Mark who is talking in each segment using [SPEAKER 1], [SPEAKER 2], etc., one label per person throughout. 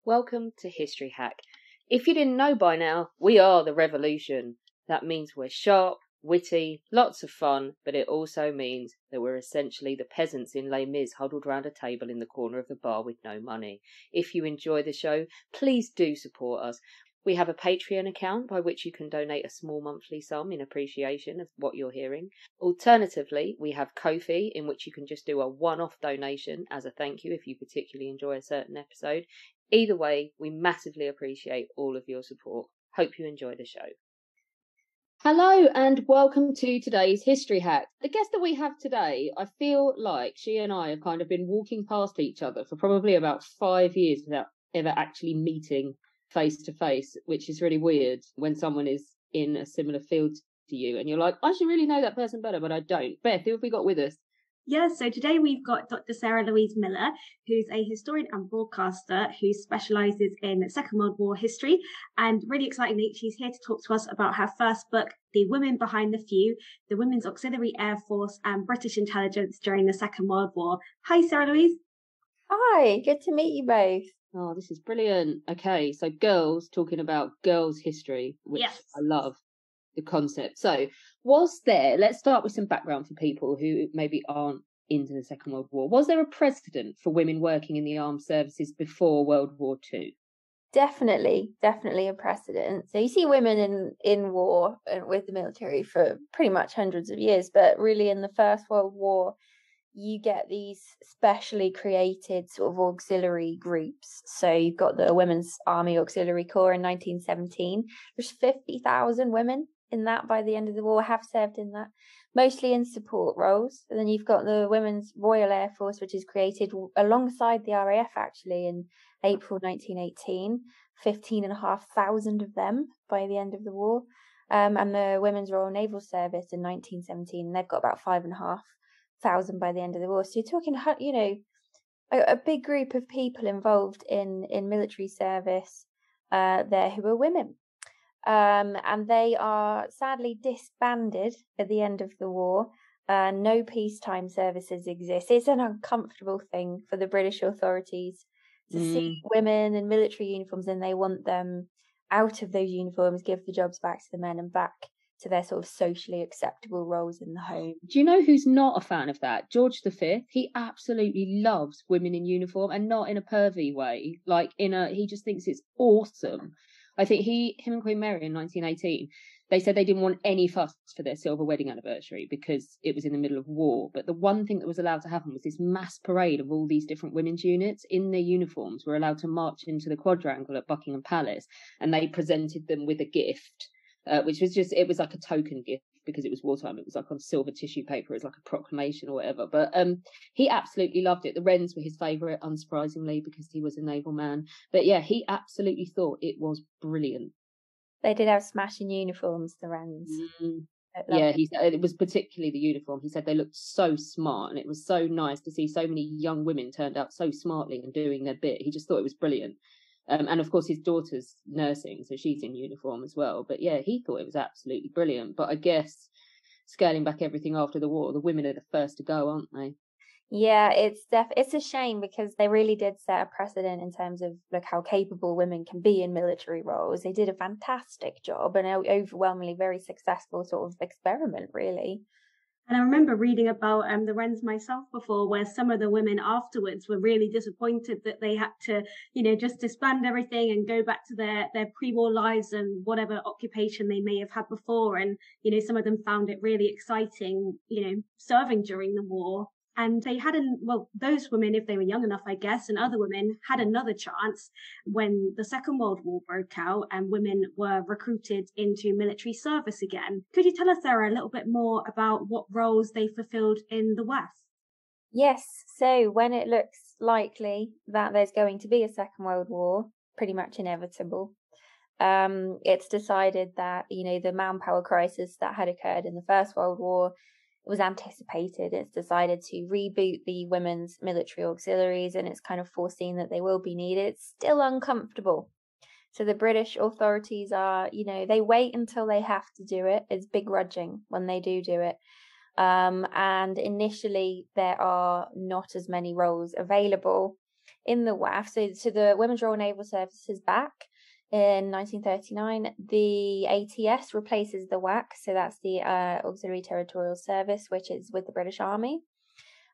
[SPEAKER 1] Welcome to History Hack. If you didn't know by now, we are the revolution. That means we're sharp, witty, lots of fun, but it also means that we're essentially the peasants in Les Mis huddled round a table in the corner of the bar with no money. If you enjoy the show, please do support us. We have a Patreon account by which you can donate a small monthly sum in appreciation of what you're hearing. Alternatively, we have Ko-fi, in which you can just do a one-off donation as a thank you if you particularly enjoy a certain episode. Either way, we massively appreciate all of your support. Hope you enjoy the show. Hello and welcome to today's History Hack. The guest that we have today, I feel like she and I have kind of been walking past each other for probably about 5 years without ever actually meeting face to face, which is really weird when someone is in a similar field to you and you're like, I should really know that person better, but I don't. Beth, who have we got with us?
[SPEAKER 2] Yeah, so today we've got Dr. Sarah Louise Miller, who's a historian and broadcaster who specialises in Second World War history. And really excitingly, she's here to talk to us about her first book, The Women Behind the Few, the Women's Auxiliary Air Force and British Intelligence During the Second World War. Hi, Sarah Louise.
[SPEAKER 3] Hi, good to meet you both.
[SPEAKER 1] Oh, this is brilliant. Okay, so girls talking about girls' history, which yes. I love the concept. So let's start with some background for people who maybe aren't into the Second World War. Was there a precedent for women working in the armed services before World War II?
[SPEAKER 3] Definitely a precedent. So you see women in war with the military for pretty much hundreds of years, but really in the First World War, you get these specially created sort of auxiliary groups. So you've got the Women's Army Auxiliary Corps in 1917. There's 50,000 women in that by the end of the war, have served in that, mostly in support roles. And then you've got the Women's Royal Air Force, which is created alongside the RAF actually in April 1918, 15,500 of them by the end of the war. And the Women's Royal Naval Service in 1917, they've got about 5,500 by the end of the war. So you're talking, a big group of people involved in military service there who are women. And they are sadly disbanded at the end of the war. No peacetime services exist. It's an uncomfortable thing for the British authorities to see women in military uniforms, and they want them out of those uniforms, give the jobs back to the men and back to their sort of socially acceptable roles in the home.
[SPEAKER 1] Do you know who's not a fan of that? George V. He absolutely loves women in uniform, and not in a pervy way. He just thinks it's awesome. I think him and Queen Mary in 1918, they said they didn't want any fuss for their silver wedding anniversary because it was in the middle of war. But the one thing that was allowed to happen was this mass parade of all these different women's units in their uniforms were allowed to march into the quadrangle at Buckingham Palace, and they presented them with a gift. Which was it was like a token gift because it was wartime. It was like on silver tissue paper. It was like a proclamation or whatever. But he absolutely loved it. The Wrens were his favourite, unsurprisingly, because he was a naval man. But yeah, he absolutely thought it was brilliant.
[SPEAKER 3] They did have smashing uniforms, the Wrens.
[SPEAKER 1] Yeah, it was particularly the uniform. He said they looked so smart, and it was so nice to see so many young women turned out so smartly and doing their bit. He just thought it was brilliant. And of course, his daughter's nursing, so she's in uniform as well. But yeah, he thought it was absolutely brilliant. But I guess scaling back everything after the war, the women are the first to go, aren't they?
[SPEAKER 3] Yeah, it's a shame because they really did set a precedent in terms of look how capable women can be in military roles. They did a fantastic job and an overwhelmingly very successful sort of experiment, really.
[SPEAKER 2] And I remember reading about the Wrens myself before, where some of the women afterwards were really disappointed that they had to, just disband everything and go back to their pre-war lives and whatever occupation they may have had before. And, some of them found it really exciting, serving during the war. And they those women, if they were young enough, I guess, and other women had another chance when the Second World War broke out and women were recruited into military service again. Could you tell us, Sarah, a little bit more about what roles they fulfilled in the West?
[SPEAKER 3] Yes. So when it looks likely that there's going to be a Second World War, pretty much inevitable, it's decided that, the manpower crisis that had occurred in the First World War was anticipated. It's decided to reboot the women's military auxiliaries, and it's kind of foreseen that they will be needed. It's still uncomfortable. So the British authorities are, they wait until they have to do it. It's begrudging when they do it. And initially there are not as many roles available in the WAF. So the Women's Royal Naval Service is back in 1939. The ATS replaces the WAC, so that's the Auxiliary Territorial Service, which is with the British Army.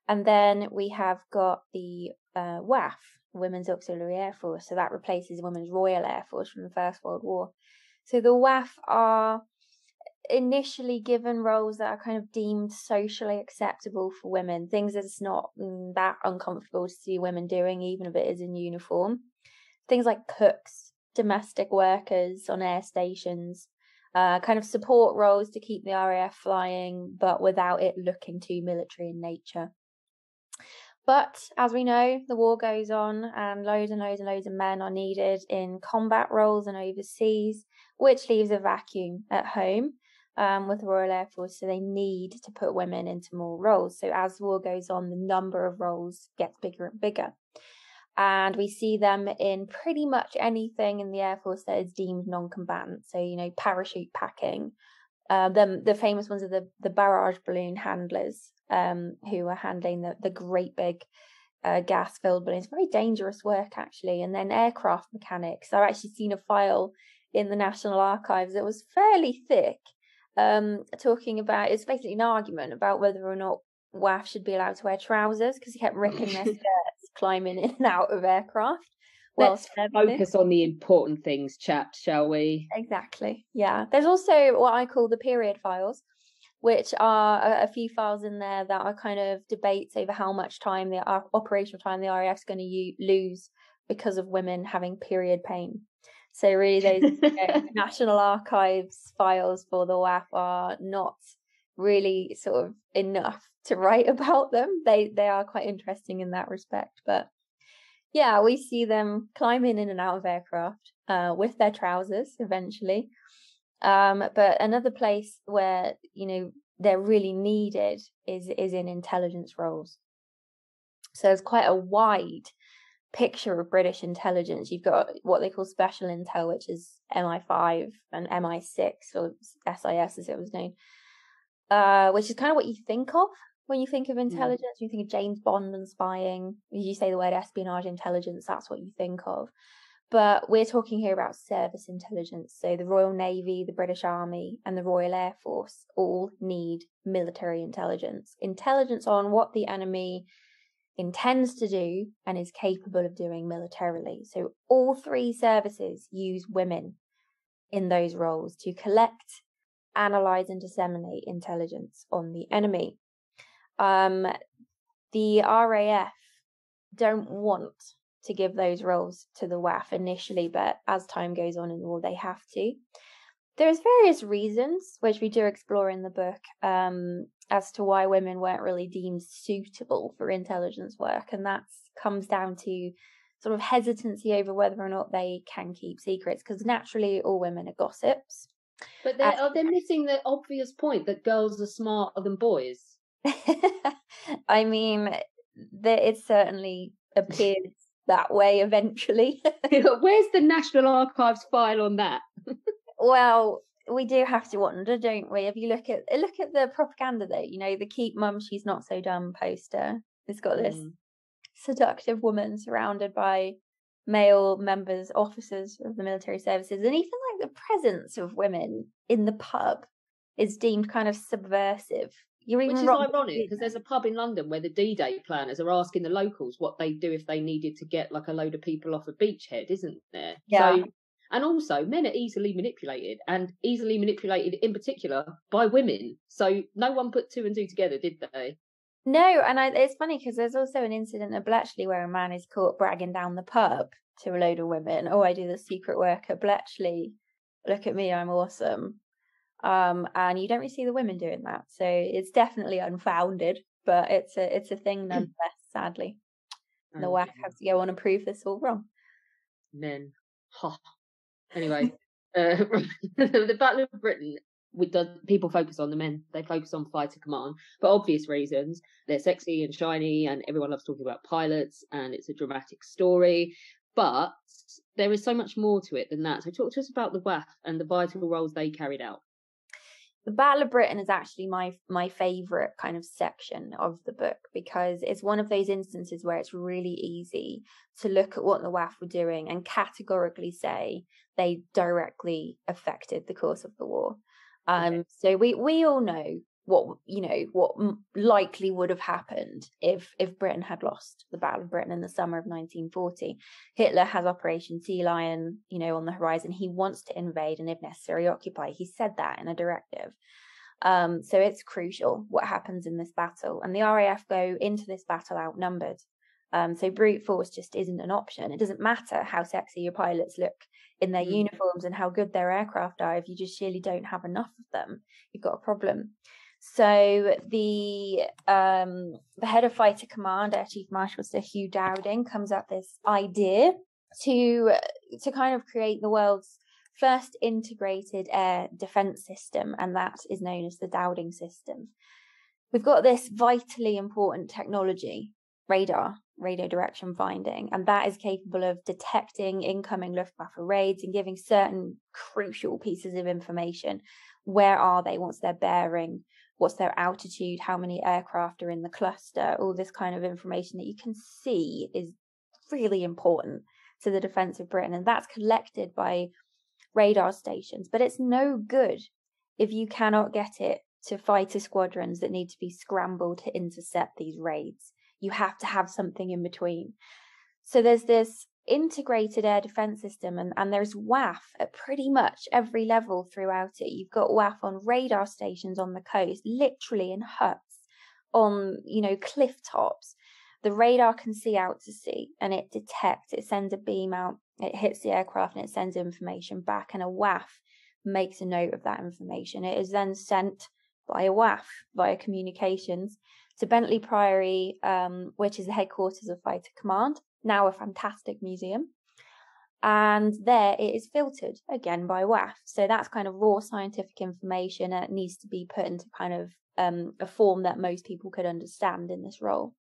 [SPEAKER 3] And then we have got the WAF, Women's Auxiliary Air Force, so that replaces Women's Royal Air Force from the First World War. So the WAF are initially given roles that are kind of deemed socially acceptable for women, things that's not that uncomfortable to see women doing, even if it is in uniform. Things like cooks, domestic workers on air stations, kind of support roles to keep the RAF flying, but without it looking too military in nature. But as we know, the war goes on, and loads of men are needed in combat roles and overseas, which leaves a vacuum at home with the Royal Air Force. So they need to put women into more roles. So as the war goes on, the number of roles gets bigger and bigger. And we see them in pretty much anything in the Air Force that is deemed non-combatant. So, you know, parachute packing. The famous ones are the barrage balloon handlers, who are handling the great big gas-filled balloons. Very dangerous work, actually. And then aircraft mechanics. I've actually seen a file in the National Archives that was fairly thick, talking about, it's basically an argument about whether or not WAF should be allowed to wear trousers, because he kept ripping their skirts climbing in and out of aircraft.
[SPEAKER 1] Let's focus on the important things, chaps, shall we?
[SPEAKER 3] Exactly. Yeah. There's also what I call the period files, which are a few files in there that are kind of debates over how much time the operational time the RAF is going to lose because of women having period pain. So really, those National Archives files for the WAF are not really sort of enough to write about them. They are quite interesting in that respect. But yeah, we see them climbing in and out of aircraft with their trousers eventually. But another place where, you know, they're really needed is in intelligence roles. So there's quite a wide picture of British intelligence. You've got what they call special intel, which is MI5 and MI6, or SIS as it was known, which is kind of what you think of when you think of intelligence. You think of James Bond and spying. You say the word espionage intelligence, that's what you think of. But we're talking here about service intelligence. So the Royal Navy, the British Army, and the Royal Air Force all need military intelligence. Intelligence on what the enemy intends to do and is capable of doing militarily. So all three services use women in those roles to collect, analyze, and disseminate intelligence on the enemy. The RAF don't want to give those roles to the WAF initially, but as time goes on in the war, they have to. There's various reasons, which we do explore in the book, as to why women weren't really deemed suitable for intelligence work, and that comes down to sort of hesitancy over whether or not they can keep secrets, because naturally all women are gossips.
[SPEAKER 1] But they're missing the obvious point that girls are smarter than boys.
[SPEAKER 3] I mean, it certainly appears that way eventually.
[SPEAKER 1] Where's the National Archives file on that?
[SPEAKER 3] Well, we do have to wonder, don't we? If you look at the propaganda, though, you know, the "Keep Mum, She's Not So Dumb" poster. It's got this seductive woman surrounded by male members, officers of the military services, and even like the presence of women in the pub is deemed kind of subversive.
[SPEAKER 1] Which is ironic, because there's a pub in London where the D-Day planners are asking the locals what they'd do if they needed to get like a load of people off a beachhead, isn't there?
[SPEAKER 3] Yeah.
[SPEAKER 1] So, and also, men are easily manipulated, and easily manipulated in particular by women. So no one put two and two together, did they?
[SPEAKER 3] No, and it's funny because there's also an incident at Bletchley where a man is caught bragging down the pub to a load of women. "Oh, I do the secret work at Bletchley. Look at me, I'm awesome." And you don't really see the women doing that, so it's definitely unfounded, but it's a thing nonetheless. Sadly, the WAF has to go on and prove this all wrong.
[SPEAKER 1] Men, Anyway, the Battle of Britain. People focus on the men. They focus on fighter command for obvious reasons. They're sexy and shiny, and everyone loves talking about pilots, and it's a dramatic story. But there is so much more to it than that. So talk to us about the WAF and the vital roles they carried out.
[SPEAKER 3] The Battle of Britain is actually my favourite kind of section of the book, because it's one of those instances where it's really easy to look at what the WAF were doing and categorically say they directly affected the course of the war. So we all know what likely would have happened if Britain had lost the Battle of Britain in the summer of 1940. Hitler has Operation Sea Lion, on the horizon. He wants to invade and, if necessary, occupy. He said that in a directive. So it's crucial what happens in this battle, and the RAF go into this battle outnumbered. So brute force just isn't an option. It doesn't matter how sexy your pilots look in their uniforms and how good their aircraft are. If you just surely don't have enough of them, you've got a problem. So the head of fighter command, Air Chief Marshal Sir Hugh Dowding, comes up with this idea to kind of create the world's first integrated air defense system, and that is known as the Dowding system. We've got this vitally important technology, radio direction finding, and that is capable of detecting incoming Luftwaffe raids and giving certain crucial pieces of information. Where are they? What's their bearing? What's their altitude? How many aircraft are in the cluster? All this kind of information that you can see is really important to the defence of Britain, and that's collected by radar stations. But it's no good if you cannot get it to fighter squadrons that need to be scrambled to intercept these raids. You have to have something in between. So there's this integrated air defense system, and there's WAF at pretty much every level throughout it. You've got WAF on radar stations on the coast, literally in huts, on cliff tops. The radar can see out to sea, and it detects, it sends a beam out, it hits the aircraft, and it sends information back, and a WAF makes a note of that information. It is then sent by a WAF via communications to Bentley Priory, which is the headquarters of Fighter Command, now a fantastic museum. And there it is filtered again by WAF. So that's kind of raw scientific information, and it needs to be put into kind of a form that most people could understand in this role.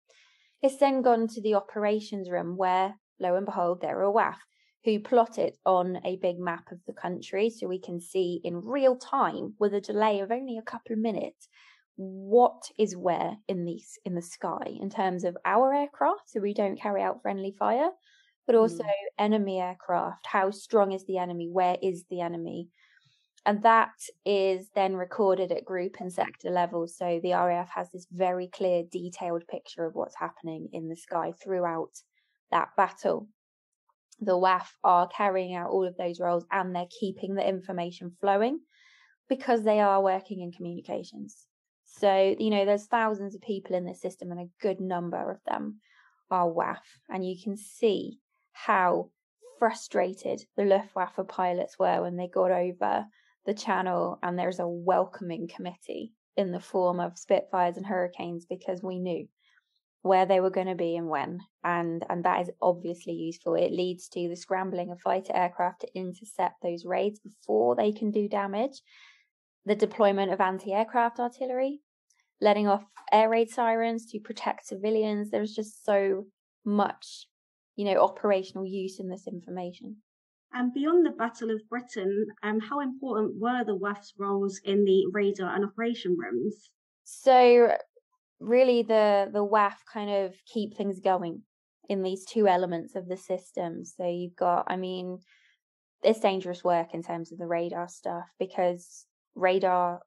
[SPEAKER 3] It's then gone to the operations room where, lo and behold, there are WAF who plot it on a big map of the country, so we can see in real time, with a delay of only a couple of minutes, what is where in the sky in terms of our aircraft, so we don't carry out friendly fire, but also enemy aircraft. How strong is the enemy? Where is the enemy? And that is then recorded at group and sector level. So the RAF has this very clear, detailed picture of what's happening in the sky throughout that battle. The WAF are carrying out all of those roles, and they're keeping the information flowing because they are working in communications. So, there's thousands of people in this system, and a good number of them are WAF. And you can see how frustrated the Luftwaffe pilots were when they got over the channel, and there's a welcoming committee in the form of Spitfires and Hurricanes, because we knew where they were going to be and when, and that is obviously useful. It leads to the scrambling of fighter aircraft to intercept those raids before they can do damage, the deployment of anti-aircraft artillery, letting off air raid sirens to protect civilians. There's just so much, operational use in this information.
[SPEAKER 2] And beyond the Battle of Britain, how important were the WAF's roles in the radar and operation rooms?
[SPEAKER 3] So really the WAF kind of keep things going in these two elements of the system. So you've got, it's dangerous work in terms of the radar stuff, because radar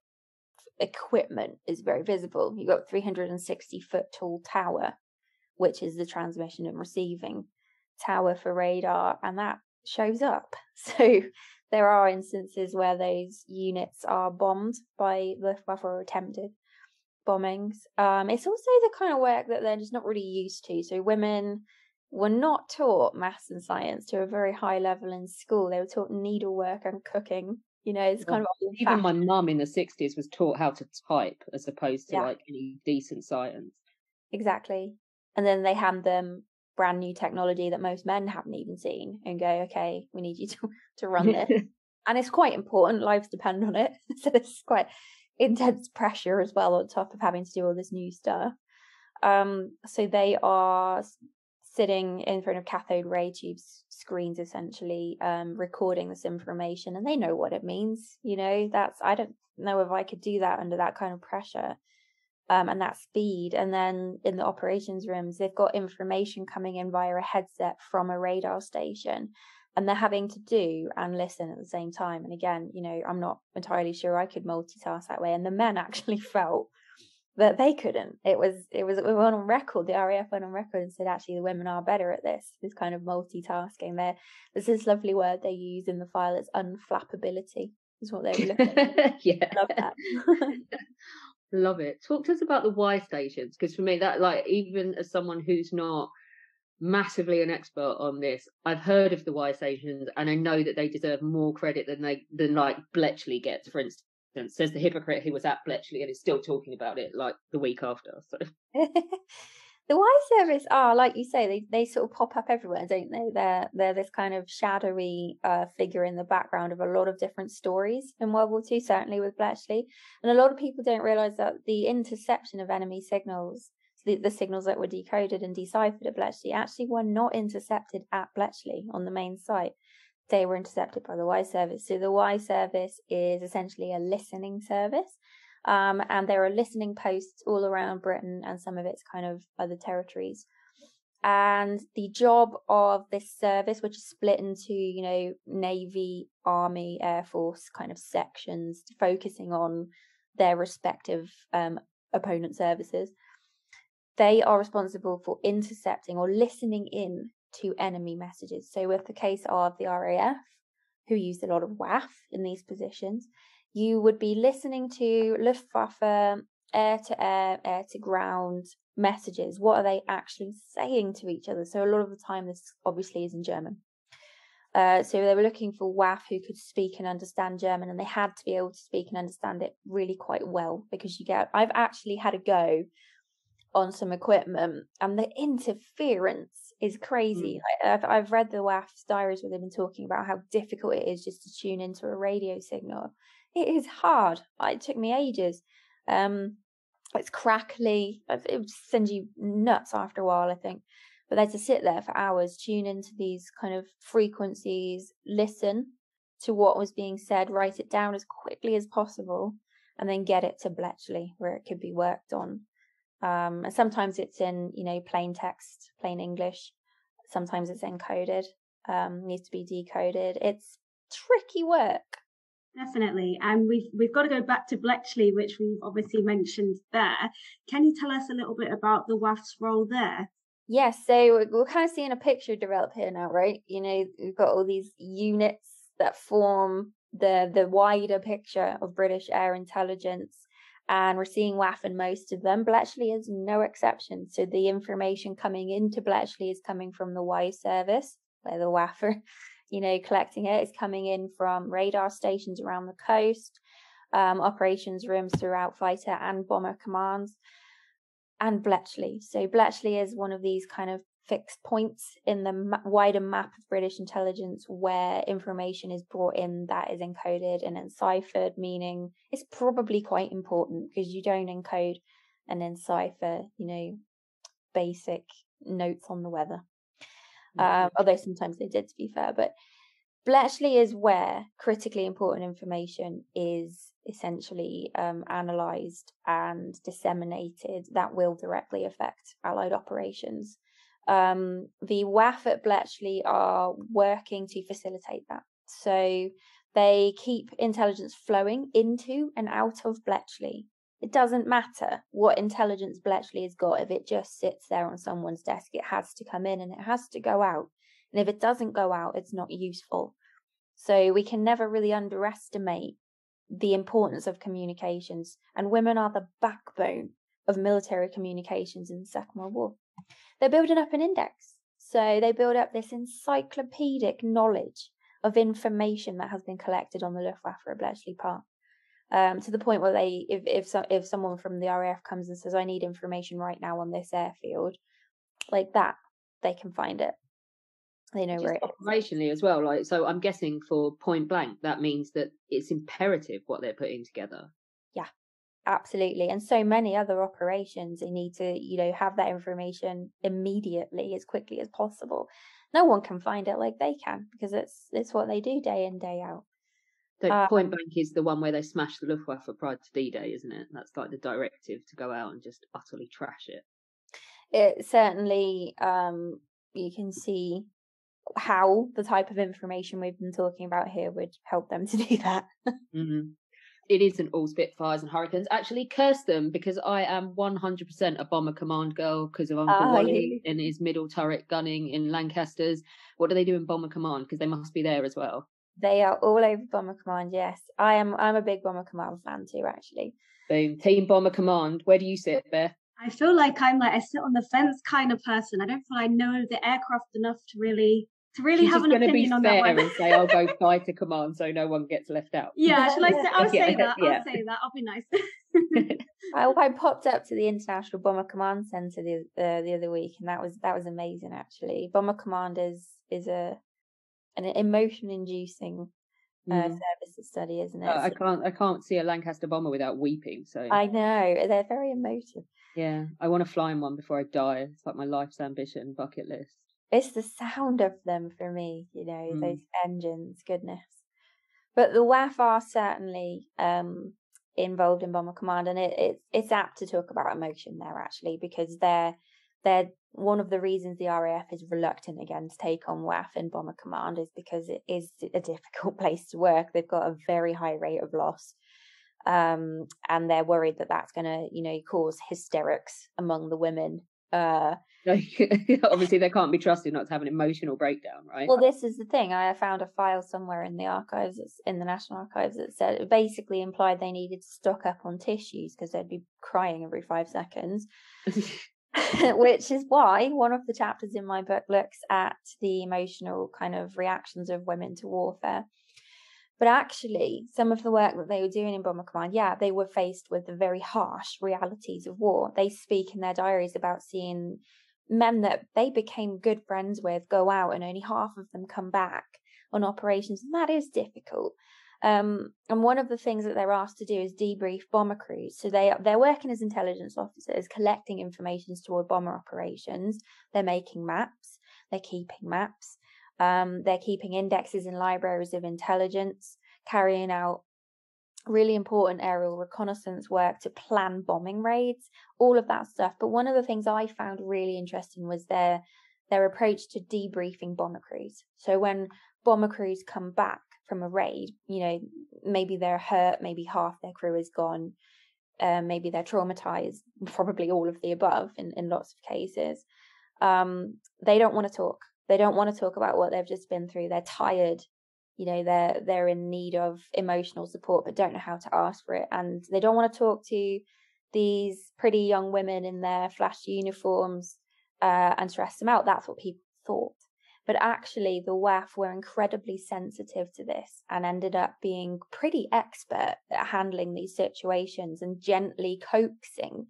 [SPEAKER 3] equipment is very visible. You've got 360-foot tall tower, which is the transmission and receiving tower for radar, and that shows up. So there are instances where those units are bombed by Luftwaffe, or attempted bombings. It's also the kind of work that they're just not really used to. So women were not taught maths and science to a very high level in school. They were taught needlework and cooking. It's kind of
[SPEAKER 1] even my mum in the 60s was taught how to type as opposed to like any decent science.
[SPEAKER 3] Exactly. And then they hand them brand new technology that most men haven't even seen and go, okay, we need you to run this. And it's quite important. Lives depend on it. So there's quite intense pressure as well on top of having to do all this new stuff. So they are sitting in front of cathode ray tube screens, essentially, recording this information, and they know what it means. I don't know if I could do that under that kind of pressure, and that speed. And then in the operations rooms, they've got information coming in via a headset from a radar station, and they're having to do and listen at the same time. And again, I'm not entirely sure I could multitask that way. And the men actually felt that they couldn't. It went on record. The RAF went on record and said, actually, the women are better at this kind of multitasking. There's this lovely word they use in the file. It's unflappability, is what they were looking at.
[SPEAKER 1] Yeah.
[SPEAKER 3] Love that.
[SPEAKER 1] Love it. Talk to us about the Y stations, because for me, that, like, even as someone who's not massively an expert on this, I've heard of the Y stations, and I know that they deserve more credit than like Bletchley gets, for instance. Says the hypocrite who was at Bletchley and is still talking about it like the week after. So
[SPEAKER 3] the Y service are, like you say, they sort of pop up everywhere, don't they? They're this kind of shadowy figure in the background of a lot of different stories in World War II, certainly with Bletchley. And a lot of people don't realise that the interception of enemy signals, the signals that were decoded and deciphered at Bletchley, actually were not intercepted at Bletchley on the main site. They were intercepted by the Y service. So the Y service is essentially a listening service. And there are listening posts all around Britain and some of its kind of other territories. And the job of this service, which is split into, Navy, Army, Air Force kind of sections, focusing on their respective opponent services, they are responsible for intercepting or listening in to enemy messages. So with the case of the RAF, who used a lot of WAF in these positions, you would be listening to Luftwaffe air-to-air, air-to-ground messages. What are they actually saying to each other? So a lot of the time this obviously is in German. So they were looking for WAF who could speak and understand German, and they had to be able to speak and understand it really quite well, because I've actually had a go on some equipment, and the interference is crazy. I've read the WAF's diaries where they've been talking about how difficult it is just to tune into a radio signal. It is hard. It took me ages. It's crackly. It would send you nuts after a while, I think. But they had to sit there for hours, tune into these kind of frequencies, listen to what was being said, write it down as quickly as possible, and then get it to Bletchley where it could be worked on. And sometimes it's in, plain text, plain English. Sometimes it's encoded, needs to be decoded. It's tricky work.
[SPEAKER 2] Definitely. And we've got to go back to Bletchley, which we've obviously mentioned there. Can you tell us a little bit about the WAF's role there?
[SPEAKER 3] Yes, so we're kind of seeing a picture develop here now, right? We've got all these units that form the wider picture of British air intelligence. And we're seeing WAF in most of them. Bletchley is no exception. So the information coming into Bletchley is coming from the Y service, where the WAF are, collecting it. It's coming in from radar stations around the coast, operations rooms throughout fighter and bomber commands, and Bletchley. So Bletchley is one of these kind of fixed points in the wider map of British intelligence where information is brought in that is encoded and enciphered, meaning it's probably quite important, because you don't encode and encipher, basic notes on the weather. Although sometimes they did, to be fair. But Bletchley is where critically important information is essentially analysed and disseminated that will directly affect Allied operations. The WAF at Bletchley are working to facilitate that. So they keep intelligence flowing into and out of Bletchley. It doesn't matter what intelligence Bletchley has got. If it just sits there on someone's desk, it has to come in and it has to go out. And if it doesn't go out, it's not useful. So we can never really underestimate the importance of communications. And women are the backbone of military communications in the Second World War. They're building up an index. So they build up this encyclopedic knowledge of information that has been collected on the Luftwaffe at Bletchley Park. To the point where if someone from the RAF comes and says, I need information right now on this airfield, like that, they can find it. They know where it is.
[SPEAKER 1] Operationally as well, like, so I'm guessing for point blank, that means that it's imperative what they're putting together.
[SPEAKER 3] Yeah. absolutely. And so many other operations, they need to, have that information immediately, as quickly as possible. No one can find it like they can, because it's what they do day in, day out.
[SPEAKER 1] So Point Blank is the one where they smashed the Luftwaffe prior to D-Day, isn't it? That's like the directive to go out and just utterly trash it.
[SPEAKER 3] It certainly, you can see how the type of information we've been talking about here would help them to do that.
[SPEAKER 1] Mm-hmm. It isn't all Spitfires and Hurricanes. Actually, curse them, because I am 100% a Bomber Command girl because of Uncle Wally and his middle turret gunning in Lancasters. What do they do in Bomber Command? Because they must be there as well.
[SPEAKER 3] They are all over Bomber Command, yes. I'm a big Bomber Command fan too, actually.
[SPEAKER 1] Boom. Team Bomber Command. Where do you sit, Beth?
[SPEAKER 2] I feel like I'm like a sit on the fence kind of person. I don't feel I know the aircraft enough to really have an opinion on that one.
[SPEAKER 1] And say I'll go fighter command so no one gets left out.
[SPEAKER 2] Yeah, shall I say? I'll say that. Yeah. I'll say that. I'll be nice.
[SPEAKER 3] I popped up to the International Bomber Command Centre the other week, and that was amazing. Actually, Bomber Command is an emotion-inducing service to study, isn't it?
[SPEAKER 1] I can't see a Lancaster bomber without weeping. So
[SPEAKER 3] I know, they're very emotive.
[SPEAKER 1] Yeah, I want to fly in one before I die. It's like my life's ambition, bucket list.
[SPEAKER 3] It's the sound of them for me, those engines, goodness. But the WAF are certainly involved in Bomber Command, and it's apt to talk about emotion there, actually, because they're one of the reasons the RAF is reluctant again to take on WAF in Bomber Command is because it is a difficult place to work. They've got a very high rate of loss, and they're worried that that's going to cause hysterics among the women.
[SPEAKER 1] Obviously they can't be trusted not to have an emotional breakdown, right?
[SPEAKER 3] Well, this is the thing. I found a file somewhere in the archives, in the National Archives, that said it basically implied they needed to stock up on tissues because they'd be crying every 5 seconds. Which is why one of the chapters in my book looks at the emotional kind of reactions of women to warfare. But actually, some of the work that they were doing in Bomber Command, they were faced with the very harsh realities of war. They speak in their diaries about seeing men that they became good friends with go out and only half of them come back on operations, and that is difficult. And one of the things that they're asked to do is debrief bomber crews. So they're working as intelligence officers, collecting information toward bomber operations. They're making maps. They're keeping maps. They're keeping indexes in libraries of intelligence, carrying out really important aerial reconnaissance work to plan bombing raids, all of that stuff. But one of the things I found really interesting was their approach to debriefing bomber crews. So when bomber crews come back from a raid, maybe they're hurt, maybe half their crew is gone, maybe they're traumatized, probably all of the above in lots of cases. They don't want to talk. They don't want to talk about what they've just been through. They're tired. They're in need of emotional support, but don't know how to ask for it. And they don't want to talk to these pretty young women in their flashy uniforms and stress them out. That's what people thought. But actually, the WAF were incredibly sensitive to this and ended up being pretty expert at handling these situations and gently coaxing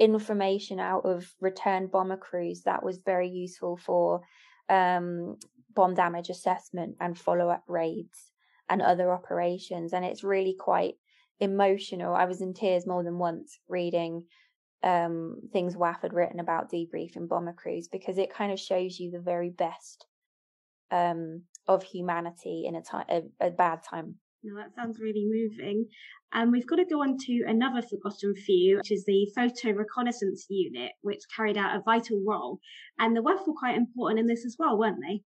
[SPEAKER 3] information out of returned bomber crews that was very useful for bomb damage assessment and follow-up raids and other operations. And it's really quite emotional. I was in tears more than once reading things WAF had written about debriefing bomber crews, because it kind of shows you the very best of humanity in a bad time.
[SPEAKER 2] No, that sounds really moving. And we've got to go on to another forgotten few, which is the Photo Reconnaissance Unit, which carried out a vital role. And the WAF were quite important in this as well, weren't they?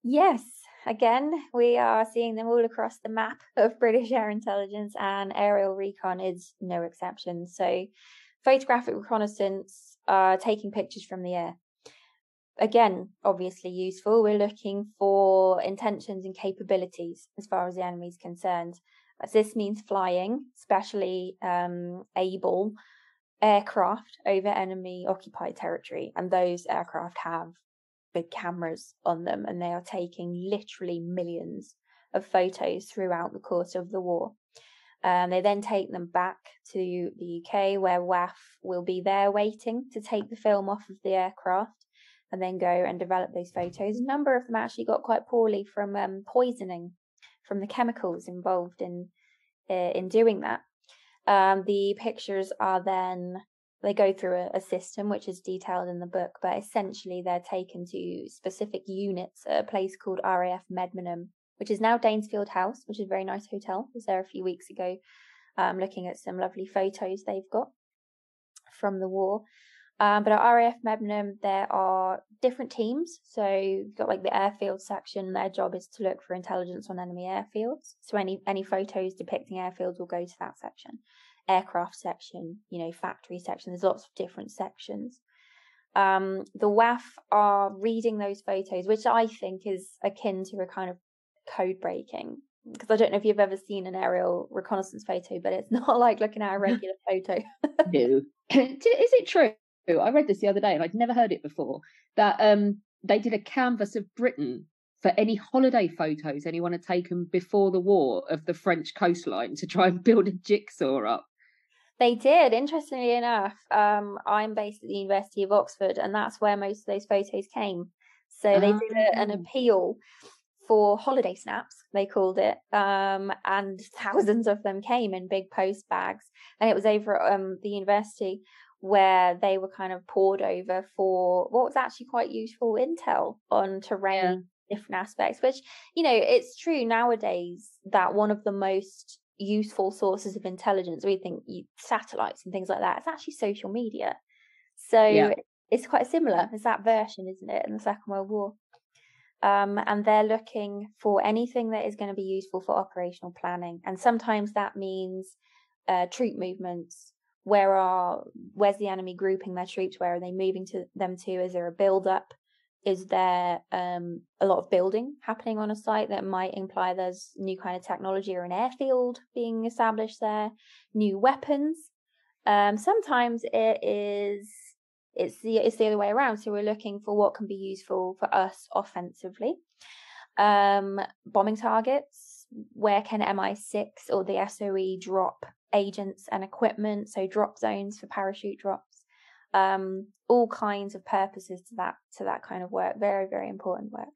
[SPEAKER 3] Yes. Again, we are seeing them all across the map of British air intelligence, and aerial recon is no exception. So photographic reconnaissance, taking pictures from the air. Again, obviously useful. We're looking for intentions and capabilities as far as the enemy is concerned. As this means flying, especially able aircraft over enemy occupied territory. And those aircraft have big cameras on them, and they are taking literally millions of photos throughout the course of the war. They then take them back to the UK, where WAF will be there waiting to take the film off of the aircraft and then go and develop those photos. A number of them actually got quite poorly from poisoning from the chemicals involved in doing that. The pictures are then, they go through a system which is detailed in the book, but essentially they're taken to specific units at a place called RAF Medmenham, which is now Danesfield House, which is a very nice hotel. I was there a few weeks ago, looking at some lovely photos they've got from the war. But at RAF Medmenham, there are different teams. So you've got like the airfield section. Their job is to look for intelligence on enemy airfields. So any photos depicting airfields will go to that section. Aircraft section, factory section. There's lots of different sections. The WAF are reading those photos, which I think is akin to a kind of code breaking. Because I don't know if you've ever seen an aerial reconnaissance photo, but it's not like looking at a regular photo.
[SPEAKER 1] No. Is it true? I read this the other day and I'd never heard it before, that they did a canvas of Britain for any holiday photos anyone had taken before the war of the French coastline to try and build a jigsaw up.
[SPEAKER 3] They did. Interestingly enough, I'm based at the University of Oxford, and that's where most of those photos came. So they did an appeal for holiday snaps, they called it, and thousands of them came in big post bags, and it was over at the university where they were kind of poured over for what was actually quite useful intel on terrain, different aspects, which, it's true nowadays that one of the most useful sources of intelligence, we think satellites and things like that, it's actually social media. So it's quite similar. It's that version, isn't it, in the Second World War? And they're looking for anything that is going to be useful for operational planning. And sometimes that means troop movements. Where's the enemy grouping their troops? Where are they moving them to? Is there a build-up? Is there a lot of building happening on a site that might imply there's new kind of technology or an airfield being established there? New weapons? Sometimes it's the other way around. So we're looking for what can be useful for us offensively. Bombing targets. Where can MI6 or the SOE drop agents and equipment? So drop zones for parachute drops. All kinds of purposes to that kind of work. Very, very important work.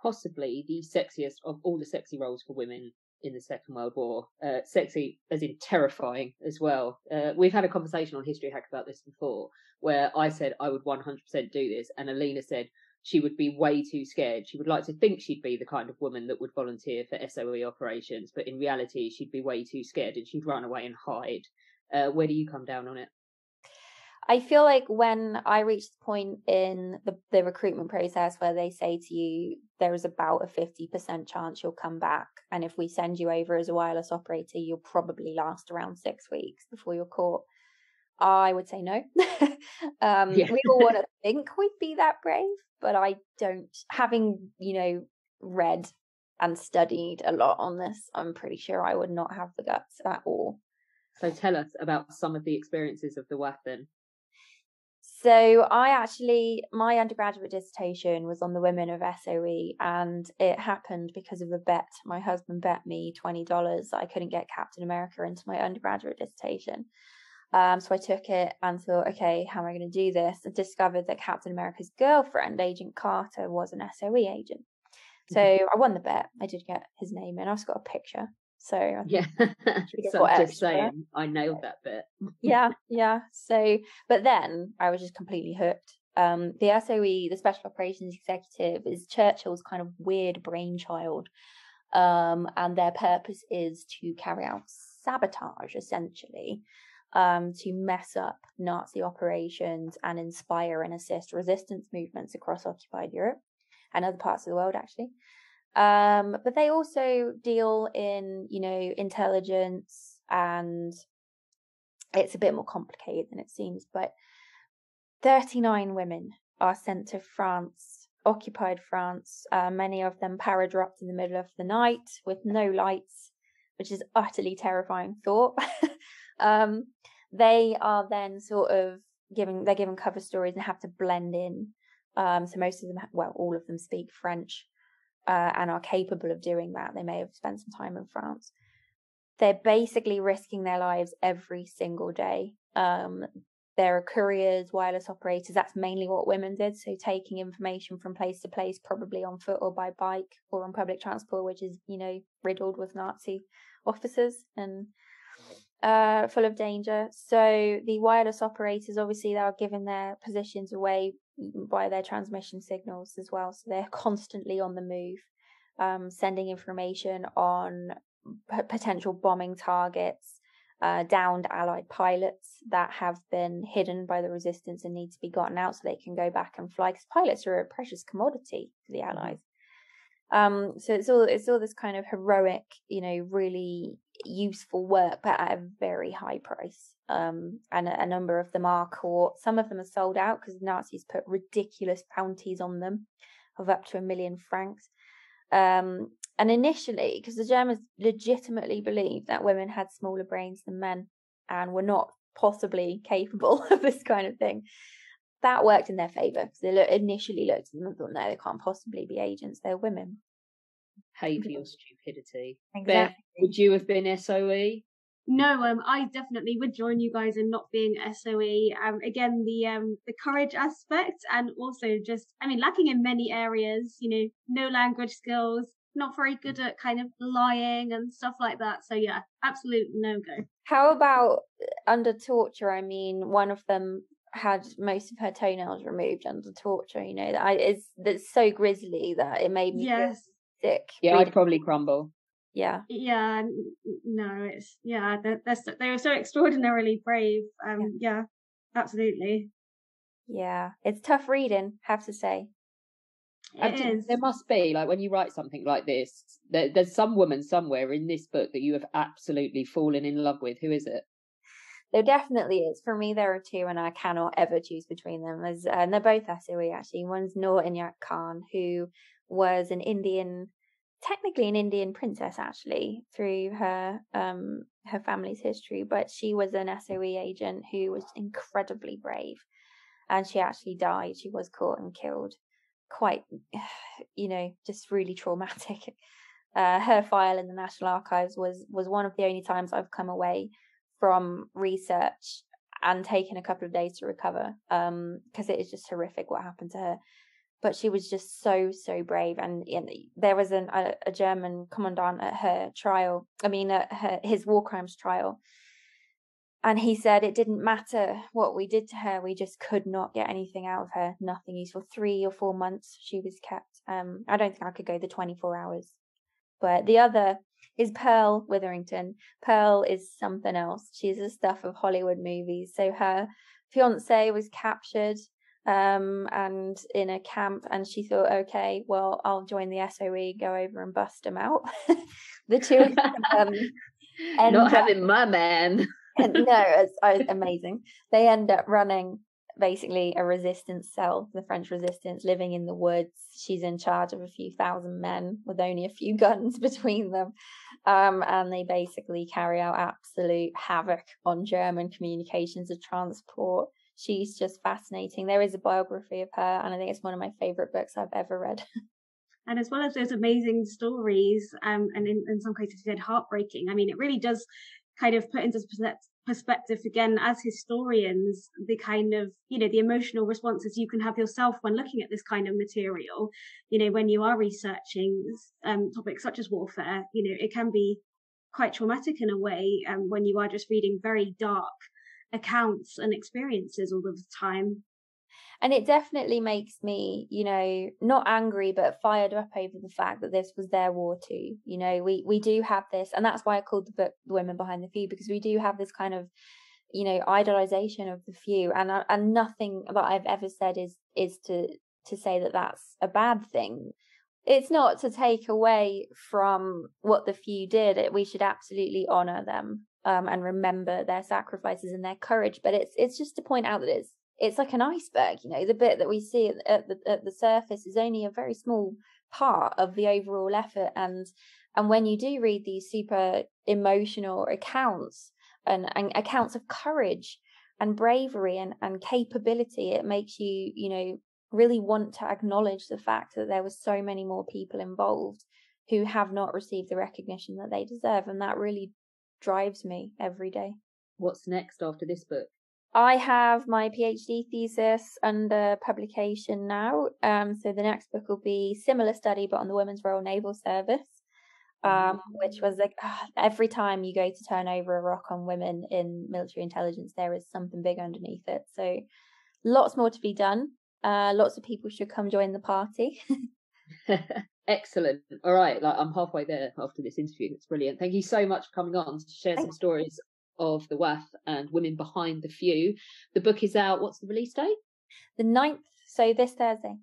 [SPEAKER 1] Possibly the sexiest of all the sexy roles for women in the Second World War. Sexy as in terrifying as well. We've had a conversation on History Hack about this before, where I said I would 100% do this, and Alina said she would be way too scared. She would like to think she'd be the kind of woman that would volunteer for SOE operations, but in reality she'd be way too scared and she'd run away and hide. Where do you come down on it?
[SPEAKER 3] I feel like when I reach the point in the recruitment process where they say to you, there is about a 50% chance you'll come back, and if we send you over as a wireless operator, you'll probably last around 6 weeks before you're caught, I would say no. We all want to think we'd be that brave, but I don't. Having, read and studied a lot on this, I'm pretty sure I would not have the guts at all.
[SPEAKER 1] So tell us about some of the experiences of the WAF then.
[SPEAKER 3] So my undergraduate dissertation was on the women of SOE, and it happened because of a bet. My husband bet me $20 that I couldn't get Captain America into my undergraduate dissertation. So I took it and thought, okay, how am I going to do this? I discovered that Captain America's girlfriend, Agent Carter, was an SOE agent. So I won the bet. I did get his name in. I've got a picture. So
[SPEAKER 1] so I'm just saying, I nailed that bit.
[SPEAKER 3] yeah. So, but then I was just completely hooked. The SOE, the Special Operations Executive, is Churchill's kind of weird brainchild, and their purpose is to carry out sabotage, essentially, to mess up Nazi operations and inspire and assist resistance movements across occupied Europe and other parts of the world, actually. But they also deal in, intelligence, and it's a bit more complicated than it seems, but 39 women are sent to France, occupied France, many of them paradropped in the middle of the night with no lights, which is utterly terrifying thought. They are then sort of given cover stories and have to blend in. So most of them, all of them speak French. And are capable of doing that. They may have spent some time in France. They're basically risking their lives every single day. there are couriers, wireless operators. That's mainly what women did. So taking information from place to place, probably on foot or by bike or on public transport, which is, riddled with Nazi officers and full of danger. So the wireless operators, obviously, they are giving their positions away by their transmission signals as well. So they're constantly on the move, sending information on potential bombing targets, downed Allied pilots that have been hidden by the resistance and need to be gotten out so they can go back and fly, because pilots are a precious commodity for the Allies. So it's all this kind of heroic, really useful work, but at a very high price. And a number of them are caught. Some of them are sold out because the Nazis put ridiculous bounties on them of up to 1 million francs. And initially, because the Germans legitimately believed that women had smaller brains than men and were not possibly capable of this kind of thing, that worked in their favour, because they initially looked at them and thought, no, they can't possibly be agents, they're women.
[SPEAKER 1] Pay for your stupidity.
[SPEAKER 3] Exactly.
[SPEAKER 1] Beth, would you have been SOE?
[SPEAKER 2] No, I definitely would join you guys in not being SOE. Again, the courage aspect, and also just, lacking in many areas. No language skills, not very good at kind of lying and stuff like that. So yeah, absolute no go.
[SPEAKER 3] How about under torture? One of them had most of her toenails removed under torture. That's so grisly that it made me feel sick.
[SPEAKER 1] Yeah, I'd probably crumble.
[SPEAKER 3] Yeah.
[SPEAKER 2] No, they were so extraordinarily brave. Yeah, absolutely.
[SPEAKER 3] Yeah, it's tough reading, have to say.
[SPEAKER 2] It is.
[SPEAKER 1] There must be, like, when you write something like this, there's some woman somewhere in this book that you have absolutely fallen in love with. Who is it?
[SPEAKER 3] There definitely is. For me, there are two, and I cannot ever choose between them. And they're both SOE, actually. One's Noor Inayat Khan, who was technically an Indian princess, actually, through her family's history, but she was an SOE agent who was incredibly brave, and she actually died. She was caught and killed. Quite, just really traumatic. Her file in the National Archives was one of the only times I've come away from research and taken a couple of days to recover, because it is just horrific what happened to her. But she was just so brave, and there was a German commandant at her trial. At his war crimes trial, and he said it didn't matter what we did to her; we just could not get anything out of her. Nothing useful. 3 or 4 months she was kept. I don't think I could go the 24 hours. But the other is Pearl Witherington. Pearl is something else. She's the stuff of Hollywood movies. So her fiance was captured and in a camp, and she thought, okay, well, I'll join the SOE, go over and bust them out. The two of them
[SPEAKER 1] not having my man.
[SPEAKER 3] No, it's amazing. They end up running basically a resistance cell, the French resistance, living in the woods. She's in charge of a few thousand men with only a few guns between them, and they basically carry out absolute havoc on German communications and transport. She's just fascinating. There is a biography of her, and I think it's one of my favorite books I've ever read.
[SPEAKER 2] And as well as those amazing stories, and in some cases, she said heartbreaking. It really does kind of put into perspective, again, as historians, the kind of, the emotional responses you can have yourself when looking at this kind of material. When you are researching topics such as warfare, it can be quite traumatic in a way, when you are just reading very dark accounts and experiences all of the time.
[SPEAKER 3] And it definitely makes me, not angry, but fired up over the fact that this was their war too. We do have this, and that's why I called the book The Women Behind the Few, because we do have this kind of, idolization of the few, and nothing that I've ever said is to say that that's a bad thing. It's not to take away from what the few did. We should absolutely honor them, and remember their sacrifices and their courage. But it's just to point out that it's like an iceberg. The bit that we see at the surface is only a very small part of the overall effort. And when you do read these super emotional accounts and accounts of courage and bravery and capability, it makes you, really want to acknowledge the fact that there were so many more people involved who have not received the recognition that they deserve. And that really drives me every day.
[SPEAKER 1] What's next after this book?
[SPEAKER 3] I have my PhD thesis under publication now. So the next book will be similar study, but on the Women's Royal Naval Service, which was like every time you go to turn over a rock on women in military intelligence, there is something big underneath it. So lots more to be done. Lots of people should come join the party.
[SPEAKER 1] Excellent. All right, I'm halfway there after this interview. It's brilliant. Thank you so much for coming on to share some stories of the WAF and women behind the few. The book is out. What's the release date?
[SPEAKER 3] The 9th, so this Thursday.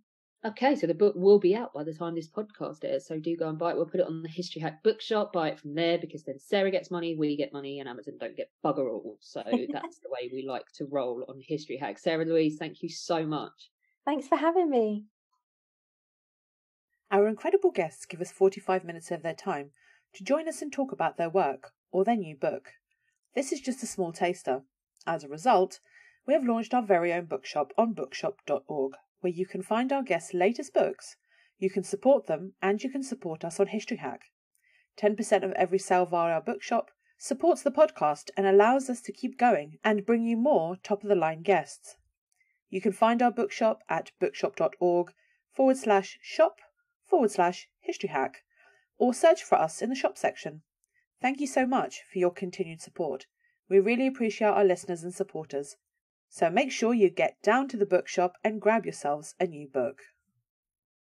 [SPEAKER 1] Okay, so the book will be out by the time this podcast airs, so do go and buy it. We'll put it on the History Hack bookshop, buy it from there, because then Sarah gets money, we get money, and Amazon don't get bugger all. So that's the way we like to roll on History Hack. Sarah Louise, thank you so much.
[SPEAKER 3] Thanks for having me.
[SPEAKER 4] Our incredible guests give us 45 minutes of their time to join us and talk about their work or their new book. This is just a small taster. As a result, we have launched our very own bookshop on bookshop.org, where you can find our guests' latest books, you can support them, and you can support us on History Hack. 10% of every sale via our bookshop supports the podcast and allows us to keep going and bring you more top-of-the-line guests. You can find our bookshop at bookshop.org/shop/History Hack, or search for us in the shop section. Thank you so much for your continued support. We really appreciate our listeners and supporters. So make sure you get down to the bookshop and grab yourselves a new book.